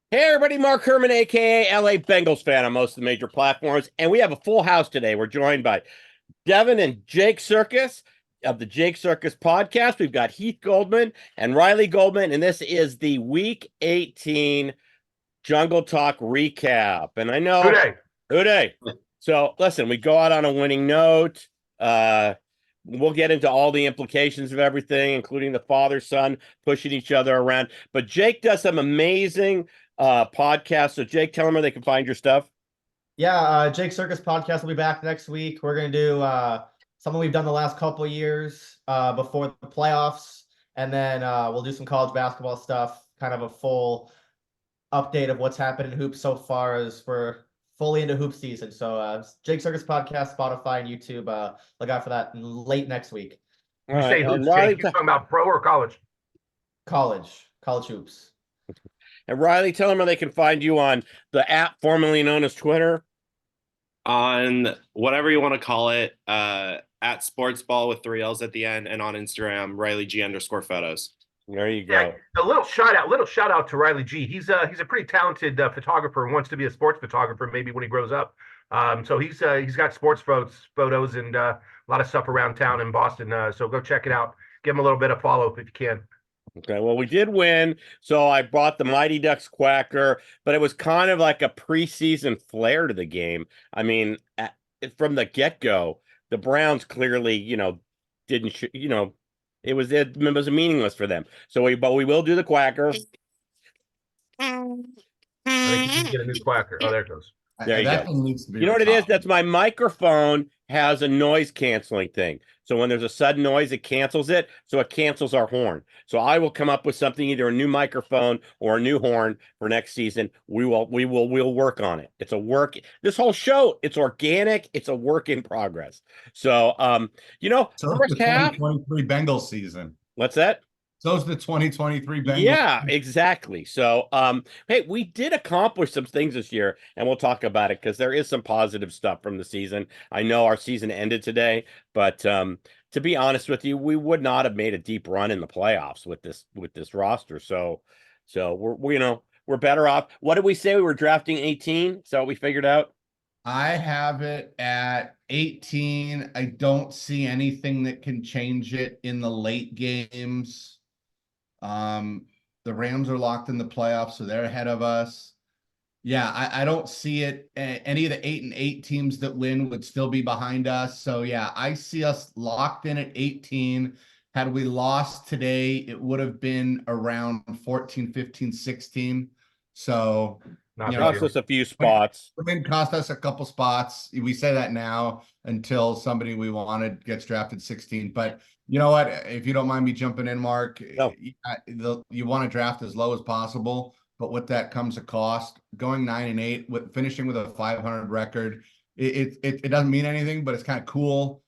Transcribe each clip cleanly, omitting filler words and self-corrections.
Hey everybody, Mark Herman, aka LA Bengals fan on most of the major platforms, and we have a full house today. We're joined by Devin and Jake Circus of the Jake Circus podcast. We've got Heath Goldman and Riley Goldman, and this is the Week 18 Jungle Talk recap. And I Who know dey? who day. So listen, we go out on a winning note. Uh, we'll get into all the implications of everything, including the father son pushing each other around. But Jake does some amazing podcasts. So Jake, tell them where they can find your stuff. Yeah, Jake Circus podcast will be back next week. We're gonna do something we've done the last couple of years before the playoffs, and then we'll do some college basketball stuff, kind of a full update of what's happened in hoops so far as we're fully into hoop season. So Jake Circus podcast, Spotify, and YouTube. Look out for that late next week. All You right, say and hoops, Riley, Jake. You talking about pro or college? College hoops. Tell them where they can find you on the app formerly known as Twitter. On whatever you want to call it, at sportsball with 3 L's at the end, and on Instagram, RileyG_photos. There you go. Yeah, a little shout out to Riley G. He's a pretty talented photographer and wants to be a sports photographer maybe when he grows up. So he's got sports photos and a lot of stuff around town in Boston. So go check it out. Give him a little bit of follow if you can. Okay, well, we did win, so I bought the Mighty Ducks Quacker, but it was kind of like a preseason flair to the game. I mean, from the get-go, the Browns clearly, didn't, it was meaningless for them. But we will do the Quacker. I think you can get a new quacker. Oh, there it goes. There you that go. thing needs to be. You know what it is? That's my microphone has a noise canceling thing. So when there's a sudden noise, it cancels it. So it cancels our horn. So I will come up with something, either a new microphone or a new horn for next season. We'll work on it. It's a work. This whole show, it's organic. It's a work in progress. So, So first the half. 2023 Bengals season. What's that? So's the 2023 Bengals. Yeah, exactly. So, hey, we did accomplish some things this year, and we'll talk about it because there is some positive stuff from the season. I know our season ended today, but to be honest with you, we would not have made a deep run in the playoffs with this roster. So we're better off. What did we say? We were drafting 18. So we figured out. I have it at 18. I don't see anything that can change it in the late games. The Rams are locked in the playoffs, so they're ahead of us. Yeah, I don't see it. Any of the 8-8 teams that win would still be behind us. So yeah, I see us locked in at 18. Had we lost today, it would have been around 14, 15, 16. So Cost us a few spots. Win cost us a couple spots. We say that now until somebody we wanted gets drafted 16. But you know what? If you don't mind me jumping in, Mark, No. You want to draft as low as possible, but with that comes a cost. Going 9-8, with finishing with a 500 record, it doesn't mean anything, but it's kind of cool.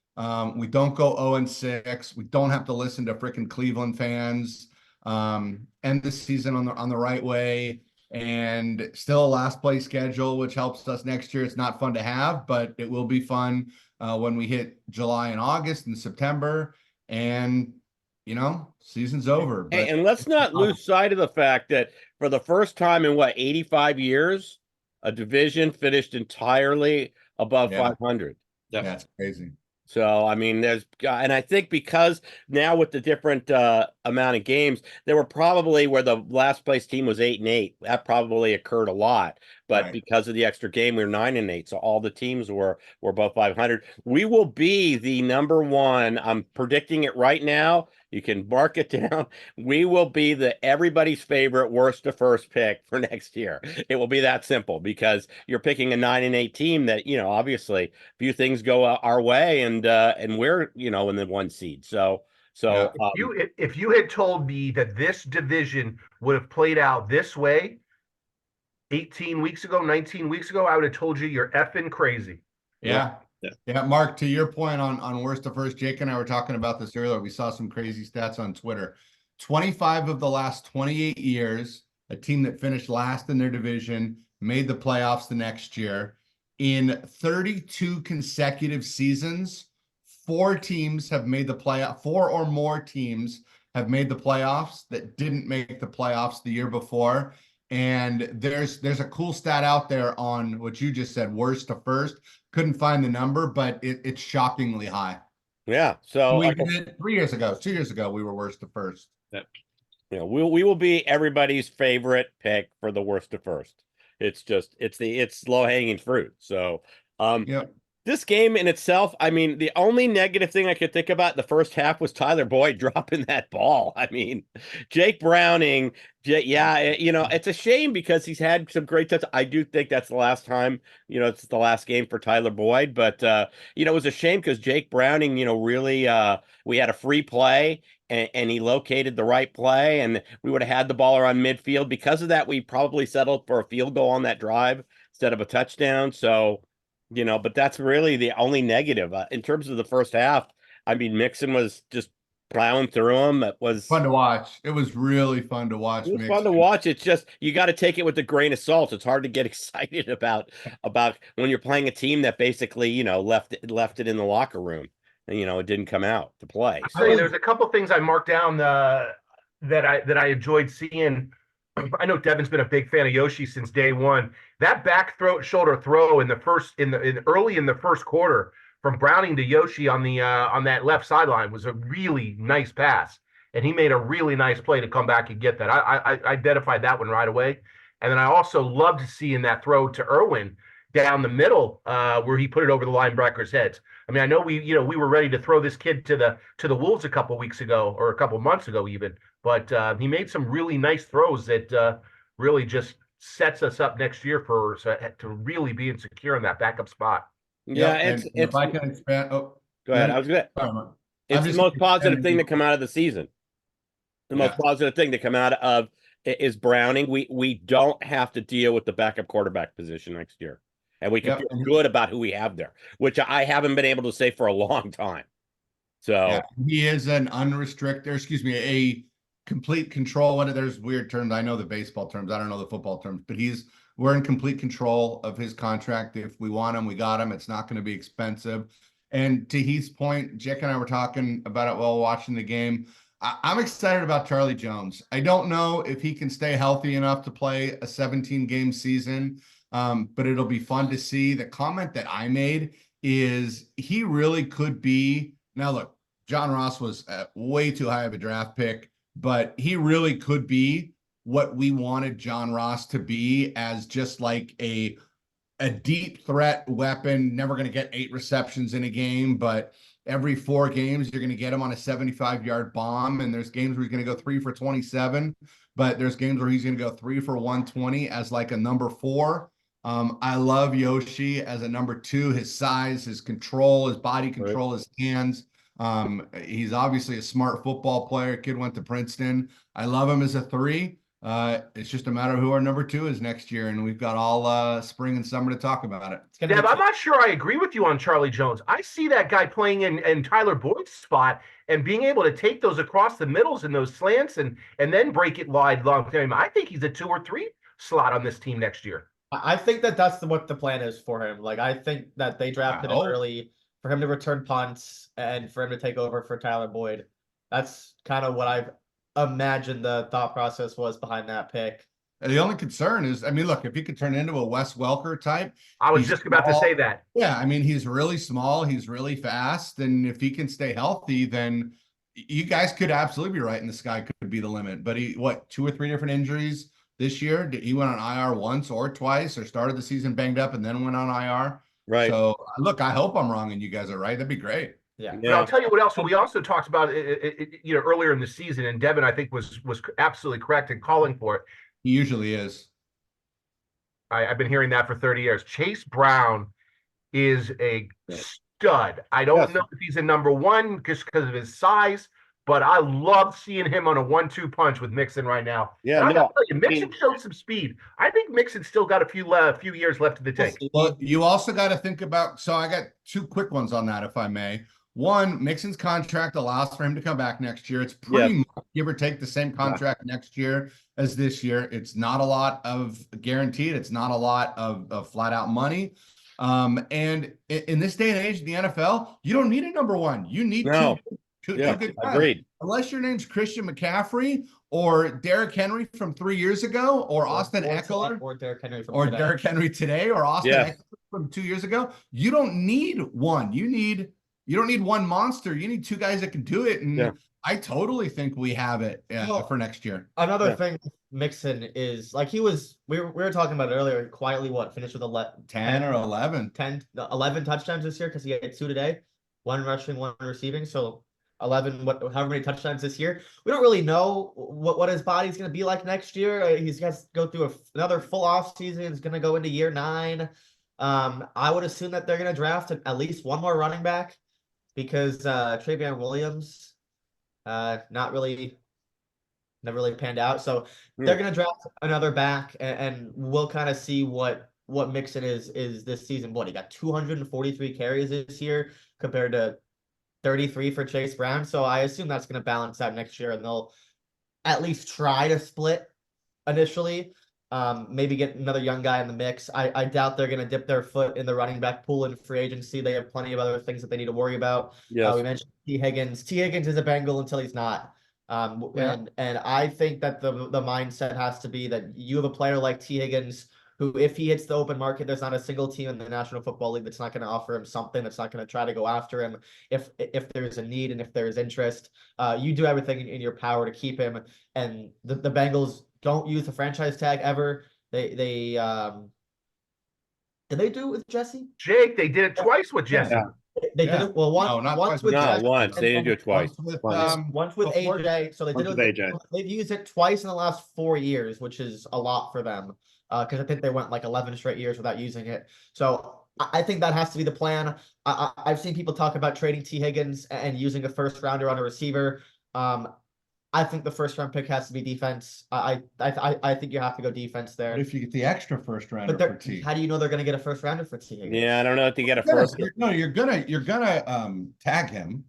We don't go 0-6. We don't have to listen to freaking Cleveland fans. End the season on the right way. And still a last place schedule, which helps us next year. It's not fun to have, but it will be fun when we hit July and August and September. And, season's over. Hey, and let's not lose sight of the fact that for the first time in 85 years, a division finished entirely above 500. Yeah, that's crazy. So, I mean, and I think because now with the different amount of games, there were probably where the last place team was 8-8. That probably occurred a lot, but because of the extra game, we were 9-8. So all the teams were above 500. We will be the number one. I'm predicting it right now. You can mark it down. We will be everybody's favorite worst to first pick for next year. It will be that simple because you're picking a 9-8 team that, obviously few things go our way and we're, in the one seed. So if you had told me that this division would have played out this way 18 weeks ago, 19 weeks ago, I would have told you you're effing crazy. Yeah. Mark, to your point on worst to first, Jake and I were talking about this earlier. We saw some crazy stats on Twitter. 25 of the last 28 years, a team that finished last in their division made the playoffs the next year. In 32 consecutive seasons, 4 teams have made the playoff. 4 or more teams have made the playoffs that didn't make the playoffs the year before. And there's a cool stat out there on what you just said, worst to first. Couldn't find the number, but it's shockingly high. Yeah. So We did it 3 years ago, 2 years ago, we were worst to first. we will be everybody's favorite pick for the worst to first. It's low hanging fruit. So Yeah. this game in itself, I mean, the only negative thing I could think about in the first half was Tyler Boyd dropping that ball. I mean, Jake Browning, it's a shame because he's had some great touch. I do think that's the last time, it's the last game for Tyler Boyd, but it was a shame because Jake Browning, really, we had a free play and he located the right play and we would have had the ball around midfield. Because of that, we probably settled for a field goal on that drive instead of a touchdown. So, but that's really the only negative in terms of the first half. I mean, Mixon was just plowing through them. It was fun to watch. It was really fun to watch. It was fun to watch. It's just you got to take it with a grain of salt. It's hard to get excited about when you're playing a team that basically left it in the locker room and it didn't come out to play. I'll tell you, there's a couple things I marked down that I enjoyed seeing. I know Devin's been a big fan of Yoshi since day one. That shoulder throw early in the first quarter from Browning to Yoshi on that left sideline was a really nice pass, and he made a really nice play to come back and get that. I identified that one right away, and then I also loved seeing that throw to Irwin down the middle where he put it over the linebackers' heads. I mean, I know we were ready to throw this kid to the Wolves a couple weeks ago or a couple months ago even. But he made some really nice throws that really just sets us up next year to really be insecure in that backup spot. Yeah, and if I can expand. Oh, go ahead. It's the most positive thing to come out of the season. The most positive thing to come out of is Browning. We don't have to deal with the backup quarterback position next year, and we can feel good about who we have there, which I haven't been able to say for a long time. So he is an a complete control. There's weird terms. I know the baseball terms. I don't know the football terms, but we're in complete control of his contract. If we want him, we got him. It's not going to be expensive. And to Heath's point, Jake and I were talking about it while watching the game. I'm excited about Charlie Jones. I don't know if he can stay healthy enough to play a 17-game season, but it'll be fun to see. The comment that I made is he really could be. Now, look, John Ross was way too high of a draft pick, but he really could be what we wanted John Ross to be, as just like a deep threat weapon. Never going to get 8 receptions in a game, but every 4 games, you're going to get him on a 75-yard bomb. And there's games where he's going to go 3 for 27, but there's games where he's going to go 3 for 120 as like a number 4. I love Yoshi as a number 2, his size, his control, his body control, his hands. He's obviously a smart football player. Kid went to Princeton. I love him as a 3. It's just a matter of who our number 2 is next year, and we've got all spring and summer to talk about it. Deb, I'm not sure I agree with you on Charlie Jones. I see that guy playing in Tyler Boyd's spot and being able to take those across the middles and those slants and then break it wide long time. I think he's a 2 or 3 slot on this team next year. I think that's what the plan is for him. Like, I think that they drafted him early for him to return punts and for him to take over for Tyler Boyd. That's kind of what I've imagined the thought process was behind that pick. The only concern is, I mean, look, if he could turn into a Wes Welker type. I was just about to say that. Yeah, I mean, he's really small. He's really fast. And if he can stay healthy, then you guys could absolutely be right. And the sky could be the limit. But 2 or 3 different injuries this year? He went on IR once or twice, or started the season banged up and then went on IR. Right. So look, I hope I'm wrong and you guys are right. That'd be great. Yeah. But I'll tell you what else. We also talked about it, earlier in the season, and Devin, I think, was absolutely correct in calling for it. He usually is. I've been hearing that for 30 years. Chase Brown is a stud. I don't know if he's a number 1 just because of his size, but I love seeing him on a 1-2 punch with Mixon right now. Yeah, I gotta tell you, Mixon showed some speed. I think Mixon's still got a few years left in the tank. Well, you also got to think about. So I got 2 quick ones on that, if I may. One, Mixon's contract allows for him to come back next year. It's pretty much, give or take, the same contract next year as this year. It's not a lot of guaranteed. It's not a lot of flat out money. And in this day and age in the NFL, you don't need a number 1. You need two good guys. Agreed. Unless your name's Christian McCaffrey or Derrick Henry from 3 years ago, or Austin Eckler, or Derrick Henry from or today. Derrick Henry today, or Austin Yeah. Eckler from 2 years ago. You don't need one. You don't need one monster. You need two guys that can do it. And Yeah. I totally think we have it Well, for next year. Another Yeah. thing, Mixon is like we were talking about it earlier. Quietly, finished with 10 or 11. 11 touchdowns this year because he had 2 today, 1 rushing, 1 receiving. So 11, however many touchdowns this year. We don't really know what his body's going to be like next year. He's got to go through another full off season. He's going to go into year 9. I would assume that they're going to draft at least one more running back because Travion Williams, never really panned out. So they're going to draft another back, and we'll kind of see what Mixon is this season. He got 243 carries this year compared to 33 for Chase Brown. So I assume that's going to balance out next year, and they'll at least try to split initially. Maybe get another young guy in the mix. I doubt they're going to dip their foot in the running back pool in free agency. They have plenty of other things that they need to worry about. Yes. We mentioned T. Higgins. T. Higgins is a Bengal until he's not. And I think that the mindset has to be that you have a player like T. Higgins who, if he hits the open market, there's not a single team in the National Football League that's not going to offer him something, that's not going to try to go after him if there's a need and if there's interest. You do everything in your power to keep him. And the Bengals don't use the franchise tag ever. They did they do it with Jesse? Jake, they did it twice with Jesse. Yeah. They did it well No, not once twice with with No, Jesse, once. They didn't do it twice. once with before- AJ. So they did Once it with AJ. They've used it twice in the last 4 years, which is a lot for them. Because I think they went like 11 straight years without using it. So I think that has to be the plan. I've seen people talk about trading T. Higgins and using a first rounder on a receiver. I think the first round pick has to be defense. I think you have to go defense there. What if you get the extra first rounder But for T? how do you know they're going to get a first rounder for T. Higgins? Yeah, I don't know if they get a You're first. gonna- No, you're gonna tag him.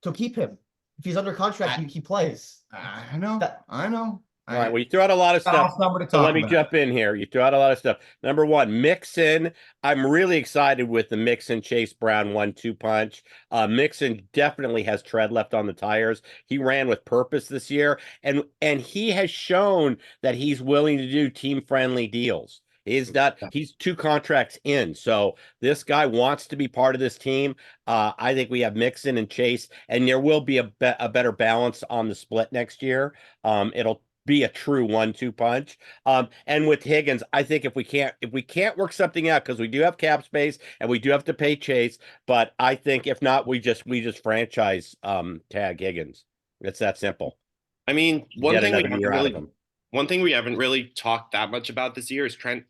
So keep him. If he's under contract, he plays. I know. That- I know. All right, well, you threw out a lot of stuff. Number to So talk let me about. jump in here. You threw out a lot of stuff. Number one, Mixon. I'm really excited with the Mixon Chase Brown 1-2 punch. Mixon definitely has tread left on the tires. He ran with purpose this year, and he has shown that he's willing to do team-friendly deals. He's 2 contracts in. So this guy wants to be part of this team. I think we have Mixon and Chase, and there will be a better balance on the split next year. It'll be a true 1-2 punch. And with Higgins, I think if we can't work something out, because we do have cap space and we do have to pay Chase, but I think if not, we just franchise tag Higgins. It's that simple. I mean, Get another year out of him. one thing we haven't really talked that much about this year is Trent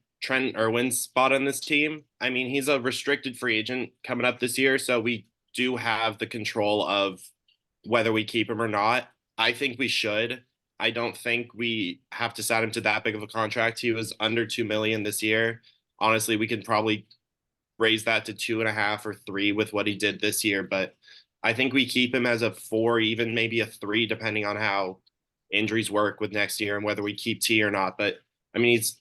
Irwin's spot on this team. I mean, he's a restricted free agent coming up this year, so we do have the control of whether we keep him or not. I think we should. I don't think we have to sign him to that big of a contract. He was under $2 million this year. Honestly, we could probably raise that to 2.5 or 3 with what he did this year. But I think we keep him as a 4, even maybe a 3, depending on how injuries work with next year and whether we keep T or not. But I mean, he's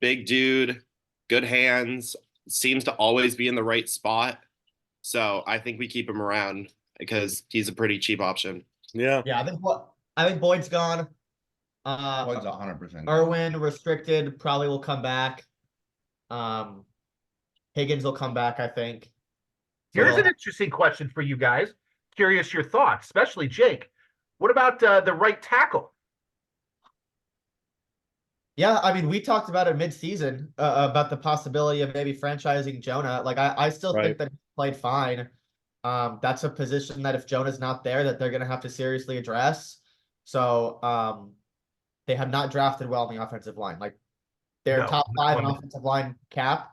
big dude, good hands, seems to always be in the right spot. So I think we keep him around because he's a pretty cheap option. Yeah. Yeah, I think Boyd's gone. Boyd's 100%. Irwin restricted probably will come back. Higgins will come back, I think. Here's an interesting question for you guys. Curious your thoughts, especially Jake. What about the right tackle? Yeah, I mean, we talked about it mid-season about the possibility of maybe franchising Jonah. Like, I still think that he played fine. That's a position that if Jonah's not there, that they're going to have to seriously address. So they have not drafted well on the offensive line. Like, they're top 5 in offensive line cap,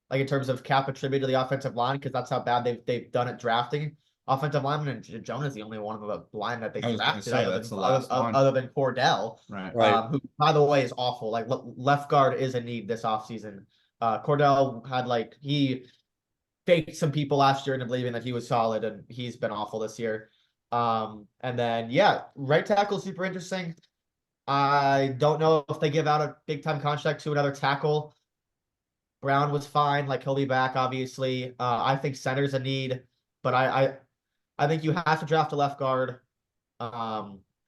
like in terms of cap attributed to the offensive line, because that's how bad they've done at drafting offensive linemen. And Jonah's the only one of the line that they drafted other than Cordell, right. who, by the way, is awful. Like, left guard is a need this offseason. Cordell had he faked some people last year into believing that he was solid, and he's been awful this year. And then, right tackle, super interesting. I don't know if they give out a big time contract to another tackle. Brown was fine. Like, he'll be back, obviously. I think center's a need, but I think you have to draft a left guard.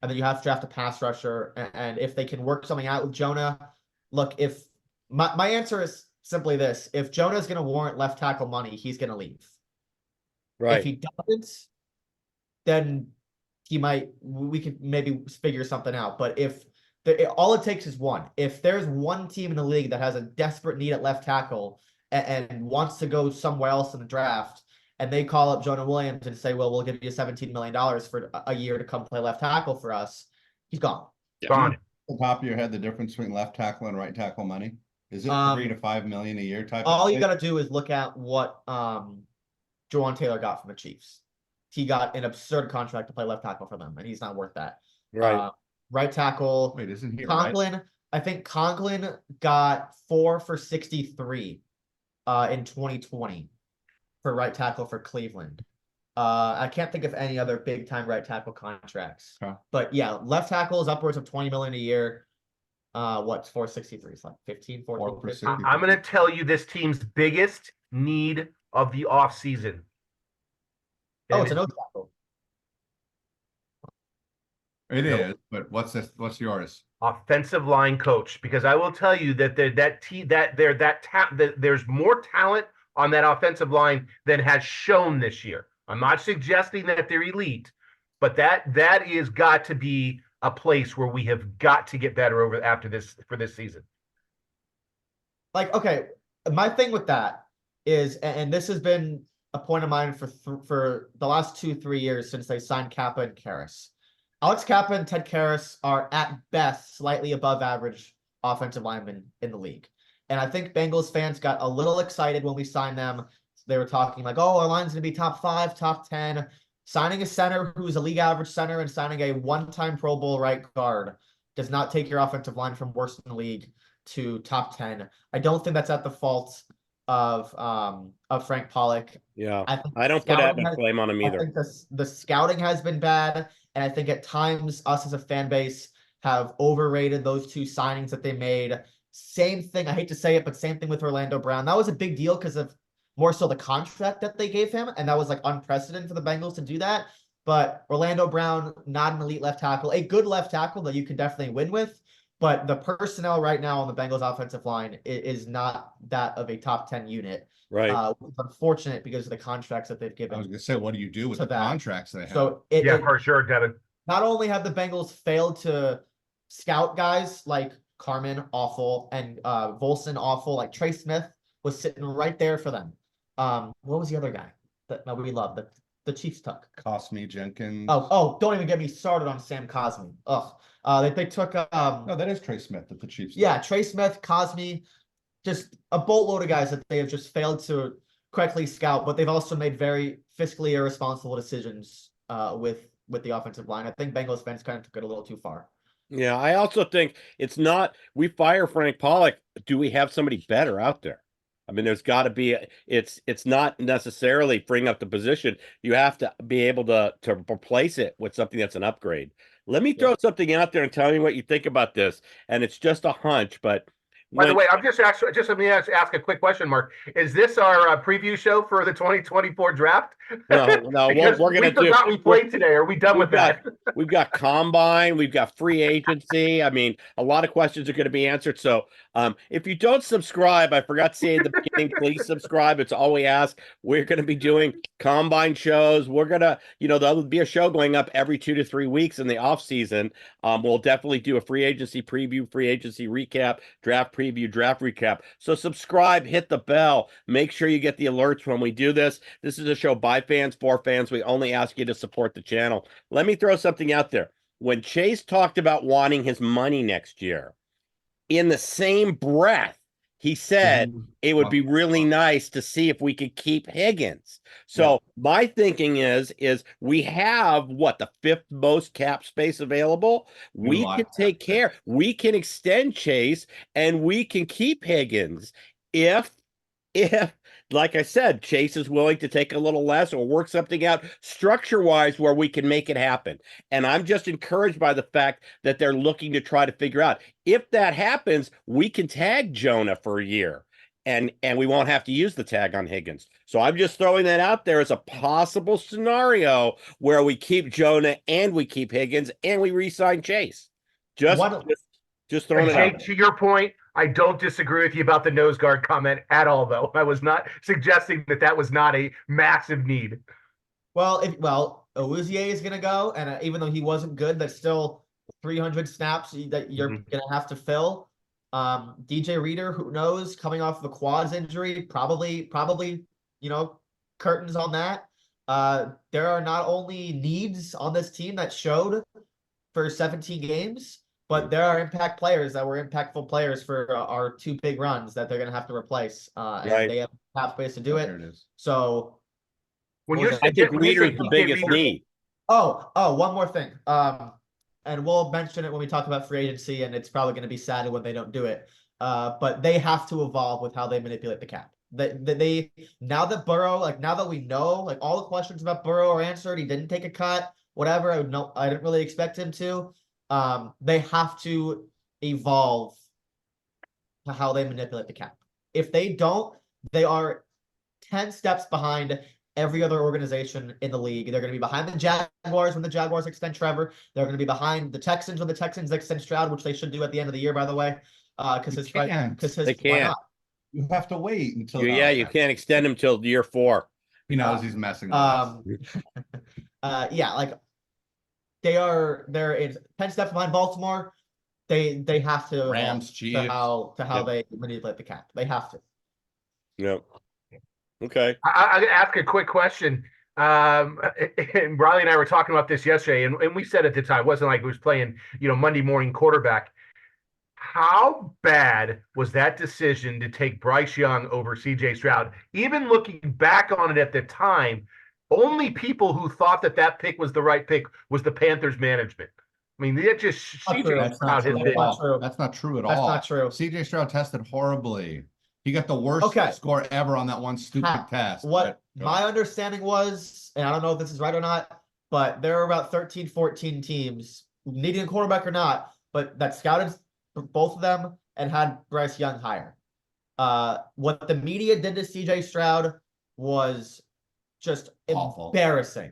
and then you have to draft a pass rusher. And if they can work something out with Jonah, look, if my answer is simply this: if Jonah is going to warrant left tackle money, he's going to leave. Right. If he doesn't, then we could maybe figure something out. But if all it takes is one. If there's one team in the league that has a desperate need at left tackle and wants to go somewhere else in the draft, and they call up Jonah Williams and say, well, we'll give you $17 million for a year to come play left tackle for us, he's gone. Gone. Off the top of your head, the difference between left tackle and right tackle money? Is it 3 to 5 million a year type All of you got to do is look at what Jawan Taylor got from the Chiefs. He got an absurd contract to play left tackle for them, and he's not worth that. Right. Right tackle. Wait, isn't he Conklin? right? I think Conklin got 4 for 63 in 2020 for right tackle for Cleveland. I can't think of any other big time right tackle contracts. Huh. But yeah, left tackle is upwards of 20 million a year. What's 463? It's like 15, 14, 4 for 15. I'm going to tell you this team's biggest need of the offseason. Oh, it's a nose tackle. It Nope. is, but what's yours? Offensive line coach, because I will tell you that there's more talent on that offensive line than has shown this year. I'm not suggesting that they're elite, but that is got to be a place where we have got to get better for this season. Like, okay, my thing with that is, and this has been a point of mine for the last 2-3 years since they signed Kappa and Karras. Alex Kappa and Ted Karras are at best slightly above average offensive linemen in the league. And I think Bengals fans got a little excited when we signed them. They were talking like, oh, our line's going to be top 5, top 10. Signing a center who's a league average center and signing a one-time Pro Bowl right guard does not take your offensive line from worst in the league to top 10. I don't think that's at the fault of Frank Pollock. Yeah. I don't put that much blame on him either. I think the scouting has been bad. And I think at times us as a fan base have overrated those 2 signings that they made. Same thing. I hate to say it, but same thing with Orlando Brown. That was a big deal because of more so the contract that they gave him. And that was like unprecedented for the Bengals to do that. But Orlando Brown, not an elite left tackle, a good left tackle that you can definitely win with. But the personnel right now on the Bengals offensive line is not that of a top 10 unit. Right. It's unfortunate because of the contracts that they've given. I was going to say, what do you do with to the that. contracts they have? So For sure, Devin. not only have the Bengals failed to scout guys like Carmen, awful, and Volson, awful, like Trey Smith was sitting right there for them. What was the other guy that we love? The Chiefs took. Cosme Jenkins. Oh, don't even get me started on Sam Cosme. Ugh. They took No, that is Trey Smith that the Chiefs took. yeah, Trey Smith, Cosme, just a boatload of guys that they have just failed to correctly scout, but they've also made very fiscally irresponsible decisions with the offensive line. I think Bengals fans kind of took it a little too far. Yeah, I also think it's not, we fire Frank Pollock. Do we have somebody better out there? I mean, there's got to be, it's not necessarily freeing up the position. You have to be able to replace it with something that's an upgrade. Let me throw something out there and tell me what you think about this. And it's just a hunch, but by the way, I'm just let me ask a quick question, Mark. Is this our preview show for the 2024 draft? No, we're going to do. We forgot we played today. Are we done with that? We've got combine, we've got free agency. I mean, a lot of questions are going to be answered. So, if you don't subscribe, I forgot to say at the beginning, please subscribe. It's all we ask. We're going to be doing combine shows. We're going to, there'll be a show going up every 2 to 3 weeks in the off season. We'll definitely do a free agency preview, free agency recap, draft preview, draft recap. So subscribe, hit the bell, make sure you get the alerts when we do this. This is a show by fans, for fans. We only ask you to support the channel. Let me throw something out there. When Chase talked about wanting his money next year, in the same breath, he said it would be really nice to see if we could keep Higgins. So my thinking is we have the 5th most cap space available. We can take care. We can extend Chase and we can keep Higgins if like I said, Chase is willing to take a little less or work something out structure-wise where we can make it happen. And I'm just encouraged by the fact that they're looking to try to figure out if that happens, we can tag Jonah for a year and we won't have to use the tag on Higgins. So I'm just throwing that out there as a possible scenario where we keep Jonah and we keep Higgins and we re-sign Chase. Just throwing it out Jake, there. to your point, I don't disagree with you about the nose guard comment at all, though. I was not suggesting that was not a massive need. Well, Awuzie is going to go, and even though he wasn't good, that's still 300 snaps that you're going to have to fill. DJ Reader, who knows, coming off of a quads injury, probably, curtains on that. There are not only needs on this team that showed for 17 games, but there are impact players that were impactful players for our two big runs that they're going to have to replace. And they have space to do it. There it is. So I think Reader's the biggest need. One more thing. And we'll mention it when we talk about free agency, and it's probably going to be sad when they don't do it. But they have to evolve with how they manipulate the cap. They now that Burrow, now that we know, all the questions about Burrow are answered, he didn't take a cut, whatever. I didn't really expect him to. They have to evolve to how they manipulate the cap. If they don't, they are 10 steps behind every other organization in the league. They're going to be behind the Jaguars when the Jaguars extend Trevor. They're going to be behind the Texans when the Texans extend Stroud, which they should do at the end of the year, by the way. They can't. Why not? You have to wait until. You can't extend him till year 4. He knows he's messing with us. They're in 10 steps behind Baltimore. They have to Rams, Chiefs. to how they manipulate the cap. They have to. Yep. Okay. I'm going to ask a quick question. And Riley and I were talking about this yesterday, and we said at the time, it wasn't like we was playing, Monday morning quarterback. How bad was that decision to take Bryce Young over CJ Stroud? Even looking back on it at the time, only people who thought that pick was the right pick was the Panthers management. I mean, that just CJ Stroud has been. That's not true at all. That's not true. CJ Stroud tested horribly. He got the worst score ever on that one stupid test. What my understanding was, and I don't know if this is right or not, but there were about 13, 14 teams, needing a quarterback or not, but that scouted both of them and had Bryce Young higher. What the media did to CJ Stroud was just awful. Embarrassing.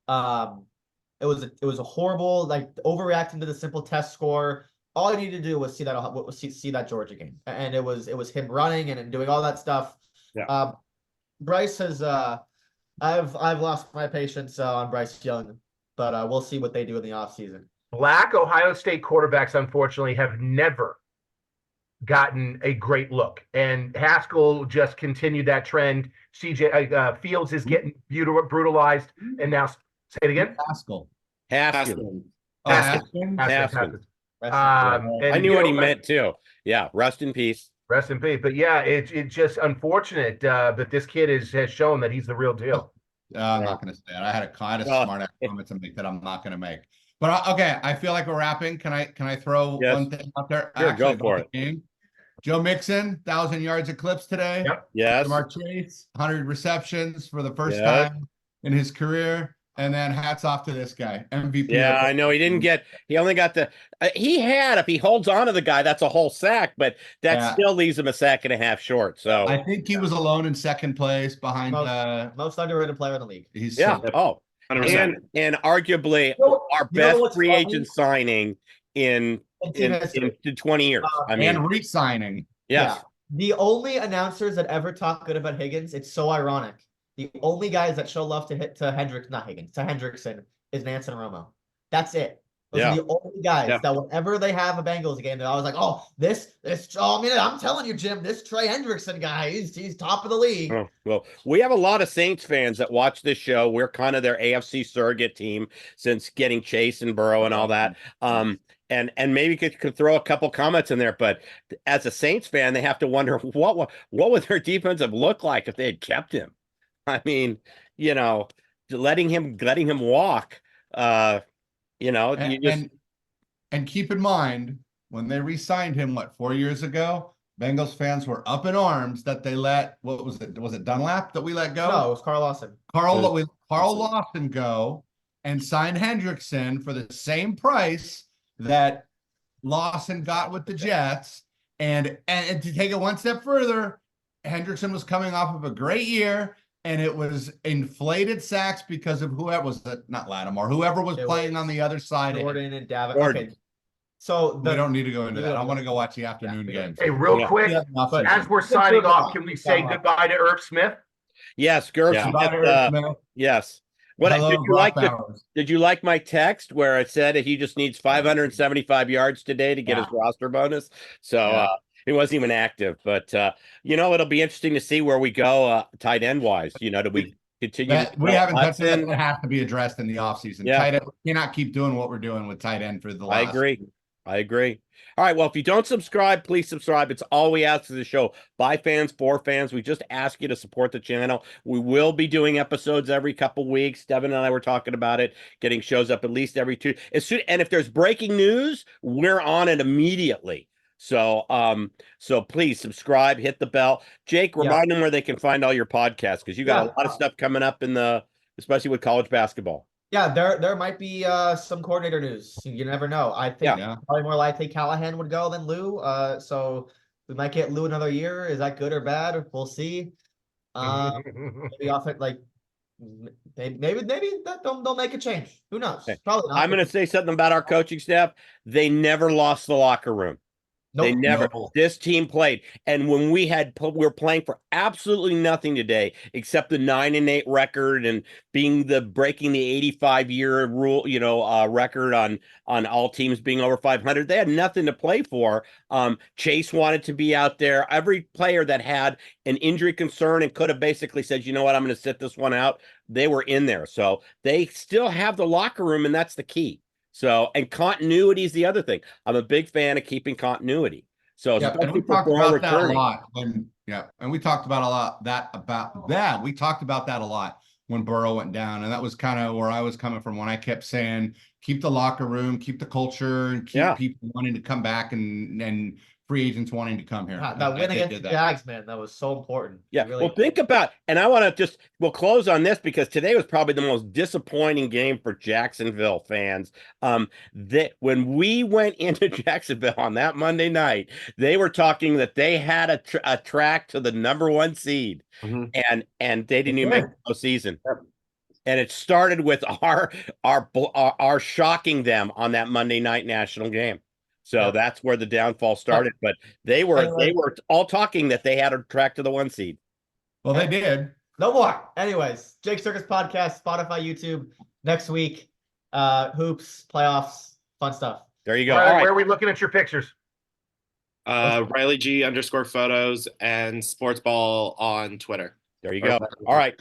It was a horrible, overreacting to the simple test score. All I needed to do was see that Georgia game, and it was him running and doing all that stuff. Yeah. Bryce has I've lost my patience on Bryce Young, but we'll see what they do in the offseason. Black Ohio State quarterbacks, unfortunately, have never gotten a great look, and Haskell just continued that trend. Fields is getting brutalized, and now say it again. Haskell. Haskell. I knew what he meant too. Yeah, rest in peace. Rest in peace. But yeah, it's just unfortunate that this kid has shown that he's the real deal. I'm not going to say it. I had a smart comment to make that I'm not going to make. But okay, I feel like we're wrapping. Can I throw one thing out there? Sure, go for it. Game. Joe Mixon, 1,000 yards eclipse today. Yep. Yes. Jamar Chase, 100 receptions for the first time in his career. And then hats off to this guy, MVP. Yeah, I know he only got if he holds on to the guy, that's a whole sack, but that still leaves him a sack and a half short. So I think he was alone in second place behind most underrated player in the league. He's 100%. And arguably our best free agent signing in 20 years. And re-signing. Yes. Yeah. The only announcers that ever talk good about Higgins, it's so ironic. The only guys that show love to Hendrickson is Nance and Romo. That's it. Those are the only guys that whenever they have a Bengals game, they're always like, "Oh, I'm telling you, Jim, this Trey Hendrickson guy, he's top of the league." Oh, well, we have a lot of Saints fans that watch this show. We're kind of their AFC surrogate team since getting Chase and Burrow and all that. And maybe could throw a couple comments in there, but as a Saints fan, they have to wonder what would their defense have looked like if they had kept him. I mean, letting him walk, and keep in mind when they re-signed him, 4 years ago, Bengals fans were up in arms that they let, what was it? Was it Dunlap that we let go? No, it was Carl Lawson. Carl Lawson go and sign Hendrickson for the same price that Lawson got with the Jets. And to take it one step further, Hendrickson was coming off of a great year, and it was inflated sacks because of whoever was that, not Lattimore, whoever was playing on the other side. Jordan and Devin. Jordan. Okay. So We don't need to go into that. I want to go watch the afternoon we don't. games. Hey, real Yeah. quick, But as we're signing off, can we say goodbye to Irv Smith? Yes, Gerb Yeah. Smith, yes. What Hello, did you like my text where it said he just needs 575 yards today to get his roster bonus? So he wasn't even active, but it'll be interesting to see where we go tight end wise. Do we continue? We haven't touched it. That has to be addressed in the offseason. Yeah. Tight end, we cannot keep doing what we're doing with tight end for the last. I agree. All right. Well, if you don't subscribe, please subscribe. It's all we ask for the show. By fans, for fans. We just ask you to support the channel. We will be doing episodes every couple weeks. Devin and I were talking about it, getting shows up at least every two. And if there's breaking news, we're on it immediately. So please subscribe, hit the bell. Jake, remind them where they can find all your podcasts, because you got a lot of stuff coming up especially with college basketball. Yeah, there might be some coordinator news. You never know. I think probably more likely Callahan would go than Lou. So we might get Lou another year. Is that good or bad? We'll see. Maybe off it maybe that they'll make a change. Who knows? Okay. Probably not. I'm going to say something about our coaching staff. They never lost the locker room. Nope. They never. No. This team played, and when we were playing for absolutely nothing today, except the 9-8 record and breaking the 85-year rule, record on all teams being over 500. They had nothing to play for. Chase wanted to be out there. Every player that had an injury concern and could have basically said, you know what, I'm going to sit this one out, they were in there. So they still have the locker room, and that's the key. So, and continuity is the other thing. I'm a big fan of keeping continuity. So, and we talked about that a lot. And we talked about that. We talked about that a lot when Burrow went down, and that was kind of where I was coming from when I kept saying, keep the locker room, keep the culture, and keep people wanting to come back and free agents wanting to come here. That win against the Jags, man, that was so important. Yeah. Really well, think about, and I want to we'll close on this because today was probably the most disappointing game for Jacksonville fans. That when we went into Jacksonville on that Monday night, they were talking that they had a track to the #1 seed, and they didn't even make the postseason. And it started with our shocking them on that Monday night national game. So that's where the downfall started. But they were all talking that they had a track to the 1 seed. Well, they did. No more. Anyways, Jake Circus Podcast, Spotify, YouTube. Next week, hoops, playoffs, fun stuff. There you go. Where are we looking at your pictures? Riley G_photos and Sportsball on Twitter. There you go. All right.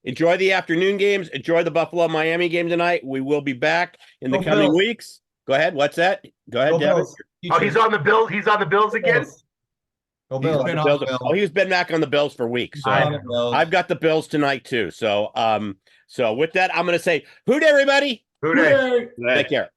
Enjoy the afternoon games. Enjoy the Buffalo-Miami game tonight. We will be back in the coming weeks. Go ahead. What's that? Go ahead, Devin. Oh, he's on the Bills. He's on the Bills again. Go Bills. He's been back on the Bills for weeks. So I've got the Bills tonight too. So with that, I'm going to say, hoot everybody. Hoot. Take care.